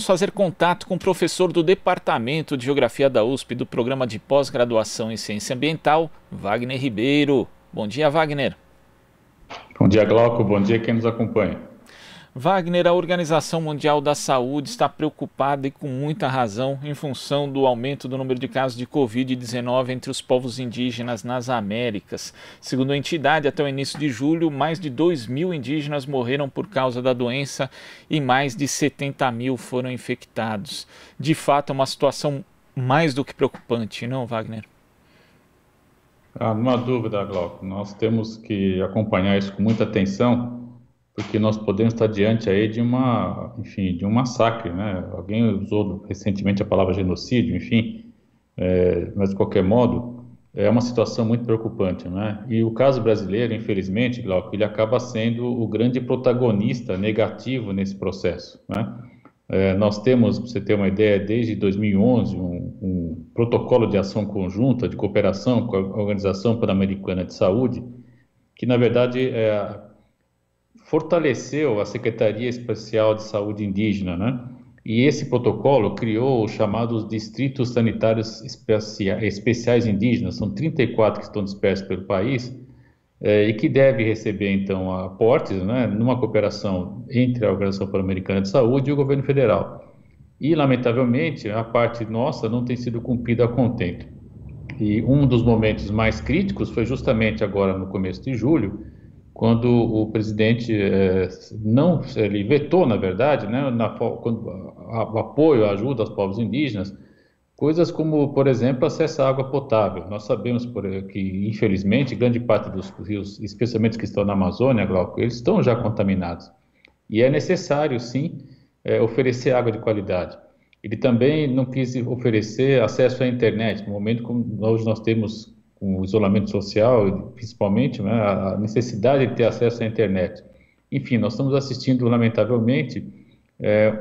fazer contato com o professor do Departamento de Geografia da USP, do Programa de Pós-Graduação em Ciência Ambiental, Wagner Ribeiro. Bom dia, Wagner. Bom dia, Glauco. Bom dia quem nos acompanha. Wagner, a Organização Mundial da Saúde está preocupada e com muita razão em função do aumento do número de casos de Covid-19 entre os povos indígenas nas Américas. Segundo a entidade, até o início de julho, mais de 2.000 indígenas morreram por causa da doença e mais de 70 mil foram infectados. De fato, é uma situação mais do que preocupante, não, Wagner? Não há dúvida, Glauco. Nós temos que acompanhar isso com muita atenção, porque nós podemos estar diante aí de um massacre, né? Alguém usou recentemente a palavra genocídio, mas de qualquer modo é uma situação muito preocupante, né? E o caso brasileiro, infelizmente, Glauco, ele acaba sendo o grande protagonista negativo nesse processo, né? Nós temos, para você ter uma ideia, desde 2011, um protocolo de ação conjunta, de cooperação com a Organização Pan-Americana de Saúde, que na verdade fortaleceu a Secretaria Especial de Saúde Indígena, né? E esse protocolo criou os chamados Distritos Sanitários Especiais Indígenas, são 34 que estão dispersos pelo país, e que deve receber, então, aportes, né, numa cooperação entre a Organização Pan-Americana de Saúde e o governo federal. E, lamentavelmente, a parte nossa não tem sido cumprida a contento. E um dos momentos mais críticos foi justamente agora no começo de julho, quando o presidente ele vetou, na verdade, né, o apoio, a ajuda aos povos indígenas, coisas como, por exemplo, acesso à água potável. Nós sabemos que, infelizmente, grande parte dos rios, especialmente os que estão na Amazônia, Glauco, eles estão já contaminados. E é necessário, sim, oferecer água de qualidade. Ele também não quis oferecer acesso à internet, no momento como hoje nós temos com o isolamento social, principalmente, né, a necessidade de ter acesso à internet. Enfim, nós estamos assistindo, lamentavelmente,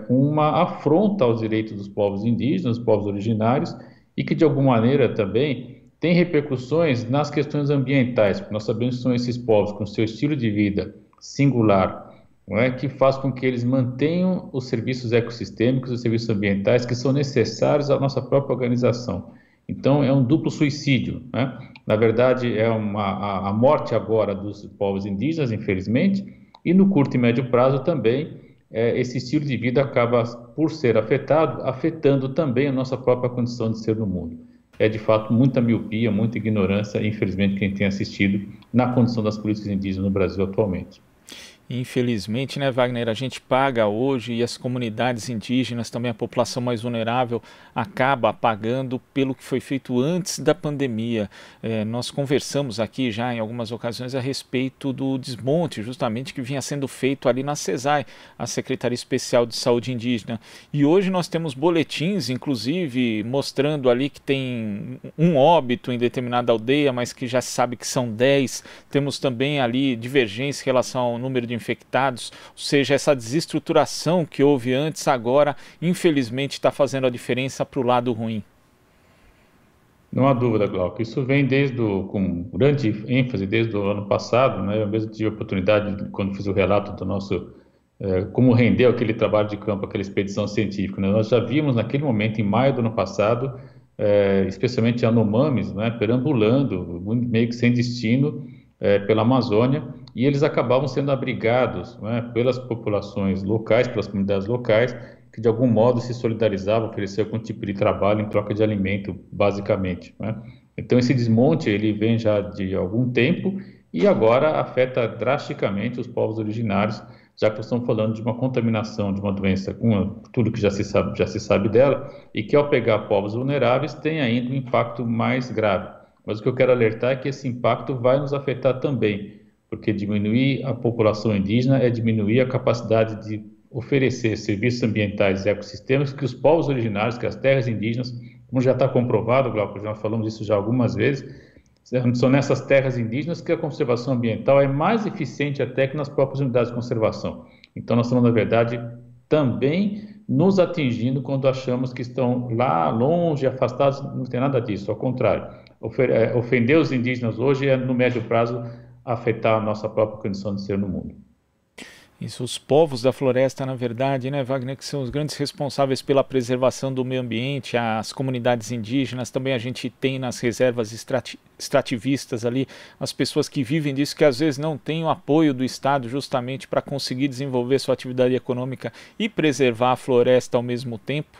uma afronta aos direitos dos povos indígenas, dos povos originários, e que, de alguma maneira, também tem repercussões nas questões ambientais, porque nós sabemos que são esses povos com seu estilo de vida singular, não é, que faz com que eles mantenham os serviços ecossistêmicos, os serviços ambientais que são necessários à nossa própria organização. Então, é um duplo suicídio, né? Na verdade, a morte agora dos povos indígenas, infelizmente, e no curto e médio prazo também, esse estilo de vida acaba, por ser afetando também a nossa própria condição de ser no mundo. É, de fato, muita miopia, muita ignorância, infelizmente, quem tem assistido na condição das políticas indígenas no Brasil atualmente. Infelizmente, né, Wagner, a gente paga hoje e as comunidades indígenas, também a população mais vulnerável, acaba pagando pelo que foi feito antes da pandemia. Nós conversamos aqui já em algumas ocasiões a respeito do desmonte, justamente, que vinha sendo feito ali na CESAI, a Secretaria Especial de Saúde Indígena. E hoje nós temos boletins, inclusive, mostrando ali que tem um óbito em determinada aldeia, mas que já se sabe que são 10. Temos também ali divergência em relação ao número de infectados, ou seja, essa desestruturação que houve antes, agora, infelizmente, está fazendo a diferença para o lado ruim. Não há dúvida, Glauco. Isso vem com grande ênfase desde o ano passado, né? Eu mesmo tive a oportunidade, quando fiz o relato do nosso, como rendeu aquele trabalho de campo, aquela expedição científica, né? Nós já vimos naquele momento, em maio do ano passado, especialmente Yanomamis, né, perambulando, meio que sem destino, pela Amazônia, e eles acabavam sendo abrigados, né, pelas populações locais, pelas comunidades locais, que de algum modo se solidarizavam, ofereciam algum tipo de trabalho em troca de alimento, basicamente, né? Então esse desmonte ele vem já de algum tempo e agora afeta drasticamente os povos originários, já que estamos falando de uma contaminação de uma doença com tudo que já se sabe dela, e que ao pegar povos vulneráveis tem ainda um impacto mais grave. Mas o que eu quero alertar é que esse impacto vai nos afetar também, porque diminuir a população indígena é diminuir a capacidade de oferecer serviços ambientais e ecossistemas que os povos originários, que as terras indígenas, como já está comprovado, Glauco, já falamos disso já algumas vezes, são nessas terras indígenas que a conservação ambiental é mais eficiente até que nas próprias unidades de conservação. Então nós estamos, na verdade, também nos atingindo quando achamos que estão lá longe, afastados, não tem nada disso, ao contrário. Ofender os indígenas hoje é, no médio prazo, afetar a nossa própria condição de ser no mundo. Isso, os povos da floresta, na verdade, né, Wagner, que são os grandes responsáveis pela preservação do meio ambiente, as comunidades indígenas, também a gente tem nas reservas extrativistas ali, as pessoas que vivem disso, que às vezes não têm o apoio do Estado justamente para conseguir desenvolver sua atividade econômica e preservar a floresta ao mesmo tempo.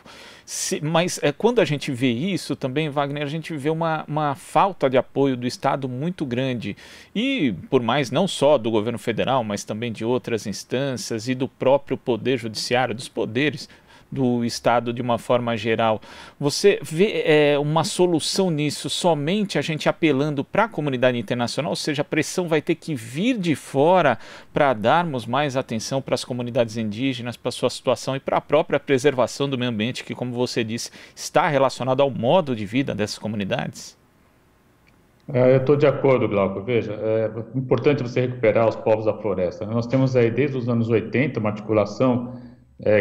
Mas quando a gente vê isso também, Wagner, a gente vê uma falta de apoio do Estado muito grande. E por mais não só do governo federal, mas também de outras instâncias e do próprio poder judiciário, dos poderes do Estado de uma forma geral. Você vê uma solução nisso somente a gente apelando para a comunidade internacional, ou seja, a pressão vai ter que vir de fora para darmos mais atenção para as comunidades indígenas, para a sua situação e para a própria preservação do meio ambiente, que, como você disse, está relacionado ao modo de vida dessas comunidades? Eu estou de acordo, Glauco. Veja, é importante você recuperar os povos da floresta, né? Nós temos aí, desde os anos 80, uma articulação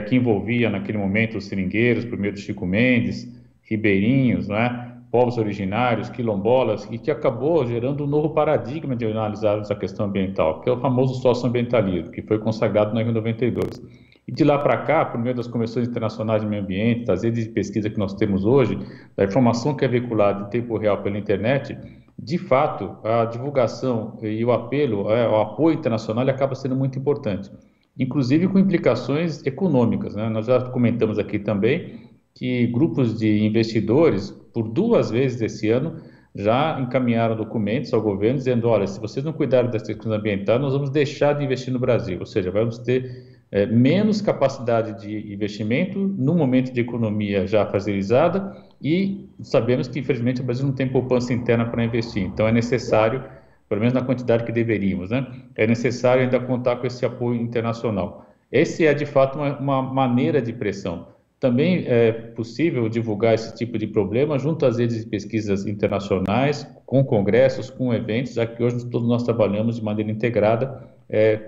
que envolvia, naquele momento, os seringueiros, primeiro Chico Mendes, ribeirinhos, né? Povos originários, quilombolas, e que acabou gerando um novo paradigma de analisar essa questão ambiental, que é o famoso socioambientalismo, que foi consagrado no ano 92. E de lá para cá, por meio das convenções internacionais de meio ambiente, das redes de pesquisa que nós temos hoje, da informação que é veiculada em tempo real pela internet, de fato, a divulgação e o apelo, o apoio internacional acaba sendo muito importante, inclusive com implicações econômicas, né? Nós já comentamos aqui também que grupos de investidores, por 2 vezes esse ano, já encaminharam documentos ao governo dizendo, olha, se vocês não cuidarem das questões ambientais, nós vamos deixar de investir no Brasil, ou seja, vamos ter menos capacidade de investimento no momento de economia já fragilizada e sabemos que, infelizmente, o Brasil não tem poupança interna para investir, então é necessário, pelo menos na quantidade que deveríamos, né? É necessário ainda contar com esse apoio internacional. Esse é, de fato, uma maneira de pressão. Também é possível divulgar esse tipo de problema junto às redes de pesquisas internacionais, com congressos, com eventos, já que hoje todos nós trabalhamos de maneira integrada,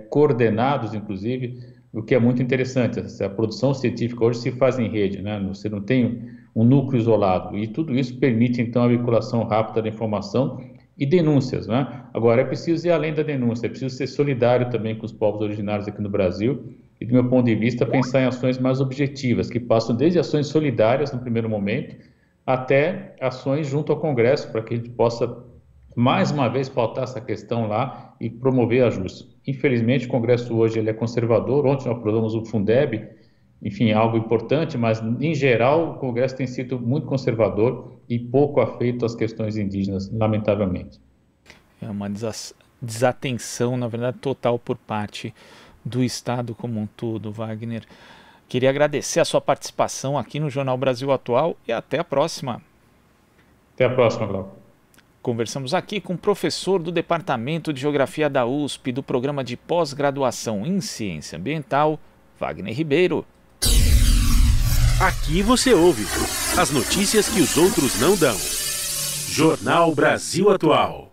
coordenados, inclusive, o que é muito interessante. A produção científica hoje se faz em rede, né? Você não tem um núcleo isolado, e tudo isso permite, então, a veiculação rápida da informação e denúncias, né? Agora, é preciso ir além da denúncia, é preciso ser solidário também com os povos originários aqui no Brasil e, do meu ponto de vista, pensar em ações mais objetivas, que passam desde ações solidárias no primeiro momento até ações junto ao Congresso, para que a gente possa, mais uma vez, pautar essa questão lá e promover ajustes. Infelizmente, o Congresso hoje ele é conservador. Ontem nós aprovamos o Fundeb, enfim, algo importante, mas, em geral, o Congresso tem sido muito conservador e pouco afeito às questões indígenas, lamentavelmente. É uma desatenção, na verdade, total por parte do Estado como um todo, Wagner. Queria agradecer a sua participação aqui no Jornal Brasil Atual e até a próxima. Até a próxima, Glauco. Conversamos aqui com o professor do Departamento de Geografia da USP, do Programa de Pós-Graduação em Ciência Ambiental, Wagner Ribeiro. Aqui você ouve as notícias que os outros não dão. Jornal Brasil Atual.